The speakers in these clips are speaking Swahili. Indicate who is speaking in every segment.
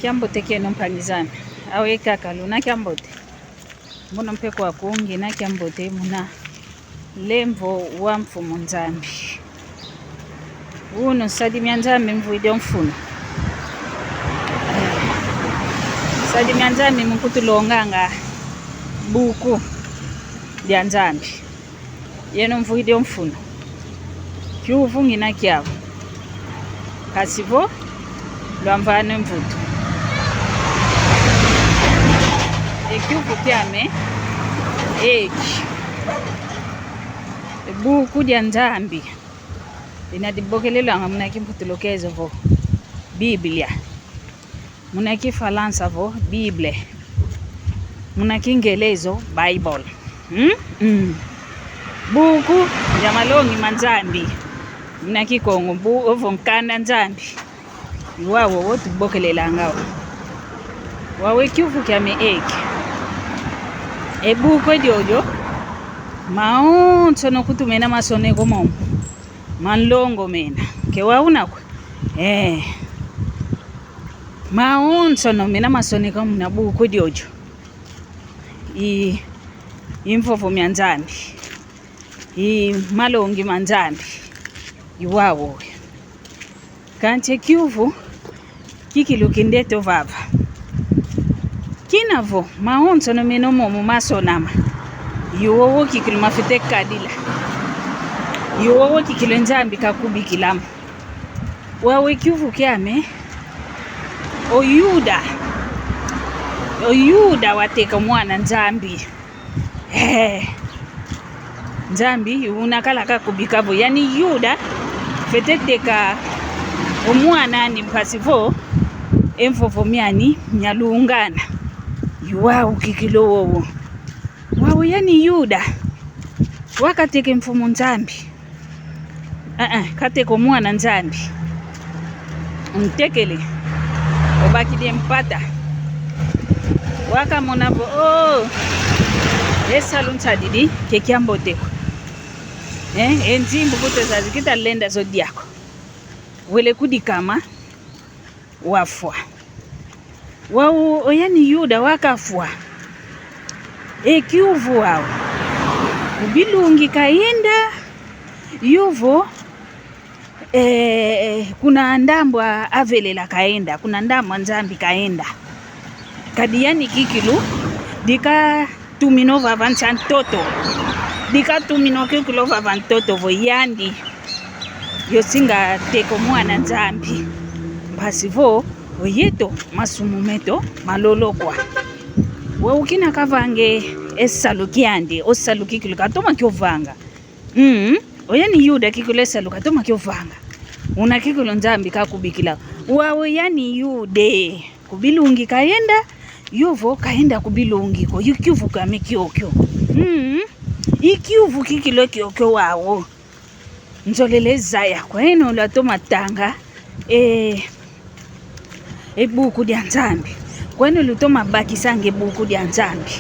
Speaker 1: Kiambote keno mpangizana. Awe kaka luna kiambote. Mbona mpeko wa kuungi na kiambote muna lemvo wa mfumo nzambi. Uno sadi mianzambi mvuide mfuno. Sadi mianzambi mkutu longanga buku dia nzambi. Yeno mvuide mfuno. Kiufungi na kiavu. Kasivo lwamvane mvuto. Ekiufu kiame eki buku dia nzambi inadibokelela nga muna kimputulokezo vo Biblia, muna kifalansa vo Bible, muna kiingelezo Bible. Buku ya malongi manzambi muna kikongo bu ovo nkanda nzambi iwawo wotu bokelela ngawo wawe kiufu kiame eki ebuko jojo maonso no kutumena masone komo manlongo mena ke wauna kwa maonso no mena masone komo na buko jojo imfofo myanzambi malongi manzambi iwawo kanche kiufu kikilukindeto vava kinavo maonso no meno momo masonama yowo kikilu mafite kadila yowo kikilu nzambi kakubi kilamu wawe kiufu kiame oyuda wateka mwana nzambi nzambi unakala kakubikavo yani yuda feteteka omwana ni mpasivo emfofo myani nyalungana yuwau kikilo wowo wawo yani yuda wakateke mfumo nzambi kateko mwana nzambi mtekele obakide mpata wakamonavo esalu ntsadidi kekiamboteko enzimbu kuteza zikita lenda zodiako wele kudikama wafwa wawo oyani yuda wakafwa ekiuvu wao ubilungi kaenda yuvo kuna ndambwa avelela kaenda kuna ndambwa nzambi kaenda kadiyani kikilu dika tumino vavancha ntoto dika tumino kikilu vavantoto voyandi yosinga teko mwana nzambi mpasivo oyeto masumumeto malolokwa waukina kavange esalukiande osaluki kilikatoma kiovanga oyani yuda kikule salukatoma kiovanga una kikulo nzambi kakubikila wawe yani yude kubilungi kaenda yovo kaenda kubilungi ko yukiuvu kame kiokyo ikiuvu kikilo kiokyo wawo nzoleleza ya kweno latoma tanga ebuku dia nzambi kweno lutoma baki sange buku dia nzambi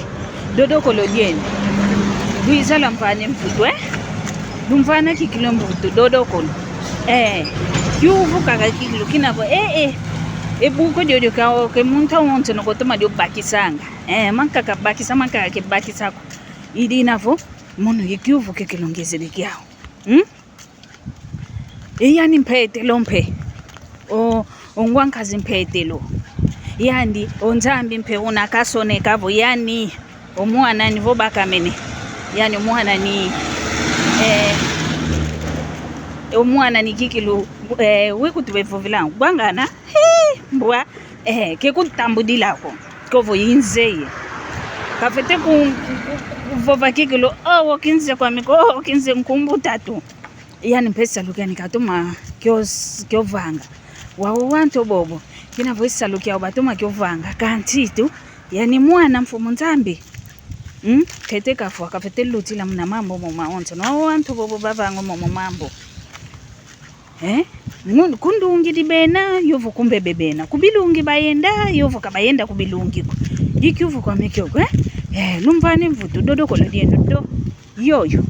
Speaker 1: dodoko lodieni duizala mfane mfutu dumfana kikilo mfutu dodoko kiuvu kaka kikilo kinavo ebuku jojo kao ke munta wonto no kotoma dio baki sanga manka ka baki sama ka ke baki sako idi navo mono kiuvu kikilo ngezele kiao yani mpete lompe ongwankazi mpetelo yani onzambi mpe unakasone kavo yani omwana ni vobakamene yani omwana ni omwana ni kikilu wekutubevo vilangu bwangana mbwa kekutambudilako kovo yinzeye kafete kuvova kikilu wokinze kwa miko wokinze nkumbu tatu yani mpesa lukani katuma kiovanga wawo wanto bobo kina voisa lukia obatoma kiovanga kantitu yani mwana mfumo nzambi kete kafwa kafete lutila mna mambo moma onto no wanto bobo bavango moma mambo kundungi dibena yovo kumbe bebena kubilungi bayenda yovo kabayenda kubilungi ikiuvu kwa mekyo lumvane mvutu dodoko lodieno do yoyo